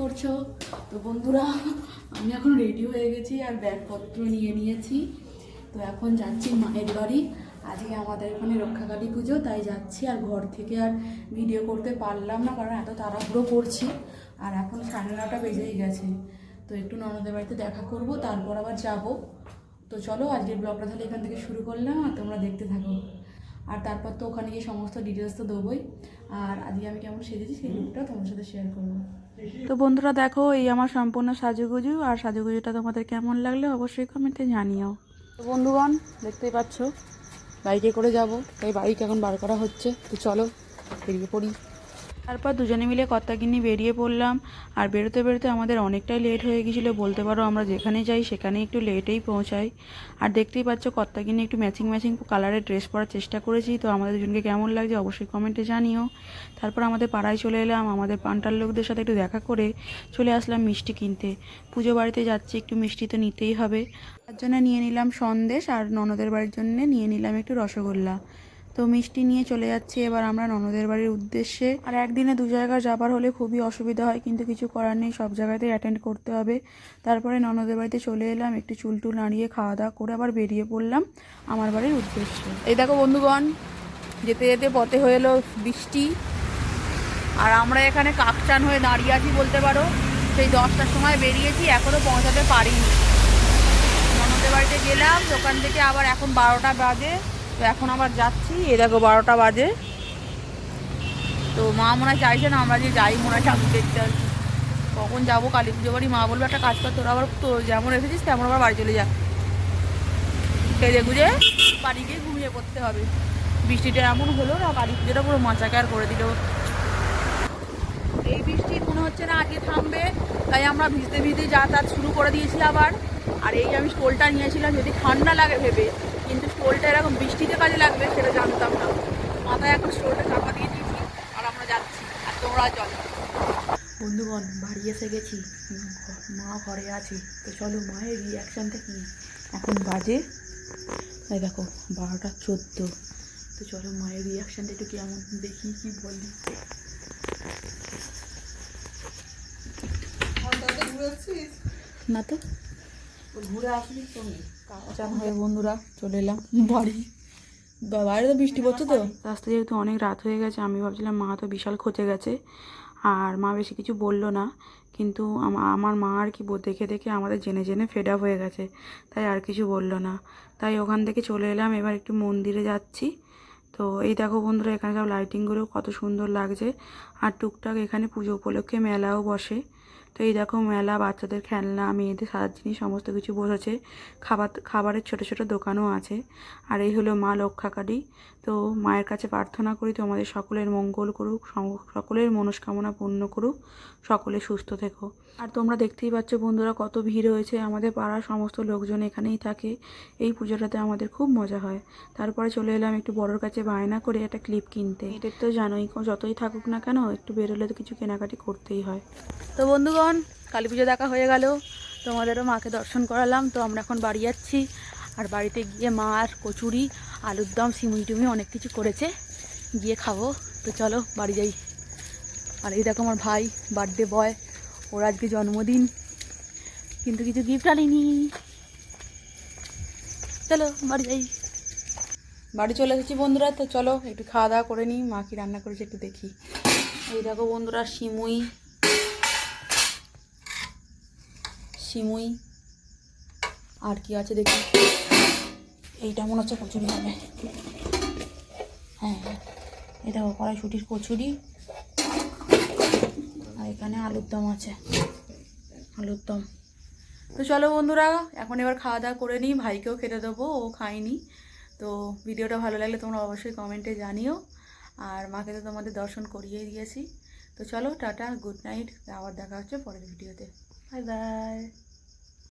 করছো? তো বন্ধুরা, আমি এখন রেডি হয়ে গেছি আর ব্যাগপত্র নিয়ে নিয়েছি। তো এখন যাচ্ছি মায়ের বাড়ি। আজকে আমাদের এখানে রক্ষাকালী পুজো, তাই যাচ্ছি। আর ঘর থেকে আর ভিডিও করতে পারলাম না, কারণ এত তাড়াহুড়ো করছি। আর এখন 9:30 বেজেই গেছে। তো একটু ননদের বাড়িতে দেখা করব, তারপর আবার যাব। তো চলো আজকের ব্লগটা তাহলে এখান থেকে শুরু করলাম, আর তোমরা দেখতে থাকো। আর তারপর তো ওখানে গিয়ে সমস্ত ডিটেলস তো দেবোই। আর আজকে আমি কেমন সেজেছি সেই লুকটা তোমার সাথে শেয়ার করবো। তো বন্ধুরা দেখো, এই আমার সম্পূর্ণ সাজুগুজু। আর সাজুগুজুটা তোমাদের কেমন লাগলো অবশ্যই কমেন্টে জানিও। তো বন্ধুগণ, দেখতেই পাচ্ছ বাইকে করে যাব, তাই বাইক এখন বার করা হচ্ছে। তো চলো বেরিয়ে পড়ি। তারপর দুজনে মিলে কর্তাগিন্নি বেরিয়ে পড়লাম। আর বেরোতে বেরোতে আমাদের অনেকটাই লেট হয়ে গিয়েছিলো বলতে পারো। আমরা যেখানে যাই সেখানে একটু লেটেই পৌঁছাই। আর দেখতেই পাচ্ছ কর্তাগিন্নি একটু ম্যাচিং কালারের ড্রেস পরার চেষ্টা করেছি। তো আমাদের দুজনকে কেমন লাগছে অবশ্যই কমেন্টে জানিও। তারপর আমাদের পাড়ায় চলে এলাম, আমাদের পান্টার লোকদের সাথে একটু দেখা করে চলে আসলাম মিষ্টি কিনতে। পুজো বাড়িতে যাচ্ছি, একটু মিষ্টি তো নিতেই হবে। তার জন্য নিয়ে নিলাম সন্দেশ, আর ননদের বাড়ির জন্য নিয়ে নিলাম একটু রসগোল্লা। তো মিষ্টি নিয়ে চলে যাচ্ছি এবার আমরা ননদের বাড়ির উদ্দেশ্যে। আর একদিনে দু জায়গায় যাবার হলে খুবই অসুবিধা হয়, কিন্তু কিছু করার নেই, সব জায়গাতেই অ্যাটেন্ড করতে হবে। তারপরে ননদের বাড়িতে চলে এলাম, একটু চুলটুল নাড়িয়ে খাওয়া দাওয়া করে আবার বেরিয়ে পড়লাম আমার বাড়ির উদ্দেশ্যে। এই দেখো বন্ধুগণ, যেতে যেতে পথে হয়ে এলো বৃষ্টি। আর আমরা এখানে কাকচান হয়ে দাঁড়িয়ে আছি বলতে পারো। সেই 10টার সময় বেরিয়েছি, এখনও পৌঁছাতে পারিনি। ননদের বাড়িতে গেলাম, দোকান থেকে আবার এখন 12টা বাজে। তো এখন আবার যাচ্ছি, এই দেখো 12টা বাজে। তো মা মনে হয় চাইছে না আমরা যে যাই, মনে হয় ঠাকুর দেখতে আসি। কখন যাবো কালী পুজো বাড়ি? মা বলবে একটা কাজ কর, তোরা আবার তো যেমন এসেছিস তেমন আবার বাড়ি চলে যা, খেয়ে গুঁজে বাড়ি গিয়ে ঘুমিয়ে পড়তে হবে। বৃষ্টিটা এমন হলো না, কালী পুজোটা পুরো মাচাকার করে দিল। এই বৃষ্টি মনে হচ্ছে না আজকে থামবে, তাই আমরা ভিজতে ভিজতে যাতায়াত শুরু করে দিয়েছি আবার। আর এই আমি স্টোলটা নিয়েছিলাম যদি ঠান্ডা লাগে ভেবে, কিন্তু স্টোলটা এরকম বৃষ্টিতে কাজে লাগবে সেটা জানতাম না। মাথায় এখন স্টোলটা চাপা দিয়ে দিয়েছি আর আমরা যাচ্ছি। আর তোমরা চলো। বন্ধুগণ, বাড়ি এসে গেছি, মা ঘরে আছে। তো চলো মায়ের রিয়াকশানটা কি। এখন বাজে এই দেখো 12টা 14। তো চলো মায়ের রিয়াকশানটা একটু কেমন দেখি, কি বলি। না তো ঘুরে আসলি চান হয়ে বন্ধুরা চলে এলাম বাড়ি। বাইরে তো বৃষ্টি পড়ছে, তো রাস্তা যেহেতু অনেক রাত হয়ে গেছে, আমি ভাবছিলাম মা তো বিশাল খচে গেছে। আর মা বেশি কিছু বললো না, কিন্তু আমার মা আর কি দেখে দেখে আমাদের জেনে জেনে ফেড আপ হয়ে গেছে, তাই আর কিছু বললো না। তাই ওখান থেকে চলে এলাম, এবার একটু মন্দিরে যাচ্ছি। তো এই দেখো বন্ধুরা, এখানে সব লাইটিংগুলো কত সুন্দর লাগছে। আর টুকটাক এখানে পুজো উপলক্ষে মেলাও বসে। তো এই দেখো মেলা, বাচ্চাদের খেলনা, মেয়েদের সাজার জিনিস সমস্ত কিছু বসেছে। খাবারের ছোট ছোট দোকানও আছে। আর এই হলো মা রক্ষাকালী। তো মায়ের কাছে প্রার্থনা করি তোমাদের সকলের মঙ্গল করুক, সকলের মনস্কামনা পূর্ণ করুক, সকলে সুস্থ থেকো। আর তোমরা দেখতেই পাচ্ছ বন্ধুরা কত ভিড় হয়েছে, আমাদের পাড়ার সমস্ত লোকজন এখানেই থাকে। এই পুজোটাতে আমাদের খুব মজা হয়। তারপরে চলে এলাম একটু বড়োর কাছে বায়না করে একটা ক্লিপ কিনতে। এটা তো জানোই, যতই থাকুক না কেন একটু বেরোলে তো কিছু কেনাকাটি করতেই হয়। তো বন্ধুগণ, কালী পুজো দেখা হয়ে গেল, তোমাদেরও মাকে দর্শন করালাম। তো আমরা এখন বাড়ি যাচ্ছি। আর বাড়িতে গিয়ে মা আর কচুরি, আলুর দম, সিমুই টুমি অনেক কিছু করেছে, গিয়ে খাবো। তো চলো বাড়ি যাই। আর এই দেখো আমার ভাই, বার্থডে বয়, ওর আজকে জন্মদিন, কিন্তু কিছু গিফট আনিনি। চলো বাড়ি যাই। বাড়ি চলে এসেছি বন্ধুরা। তো চলো একটু খাওয়া দাওয়া করে নিই, মা কি রান্না করেছে একটু দেখি। এই দেখো বন্ধুরা, সিমুই সিমুই আর কি আছে দেখি। এইটা মনে হচ্ছে কচুরি হবে। হ্যাঁ, এই দেখো কড়াইশুটির কচুরি। আর এখানে আলুর দম আছে, আলুর দম। তো চলো বন্ধুরা, এখন এবার খাওয়া দাওয়া করে নিই, ভাইকেও খেতে দেবো, ও খায়নি। তো ভিডিওটা ভালো লাগলে তোমরা অবশ্যই কমেন্টে জানিও। আর মাকে তো তোমাদের দর্শন করিয়ে দিয়েছি। তো চলো টাটা, গুড নাইট, আবার দেখা হচ্ছে পরের ভিডিওতে। Bye bye.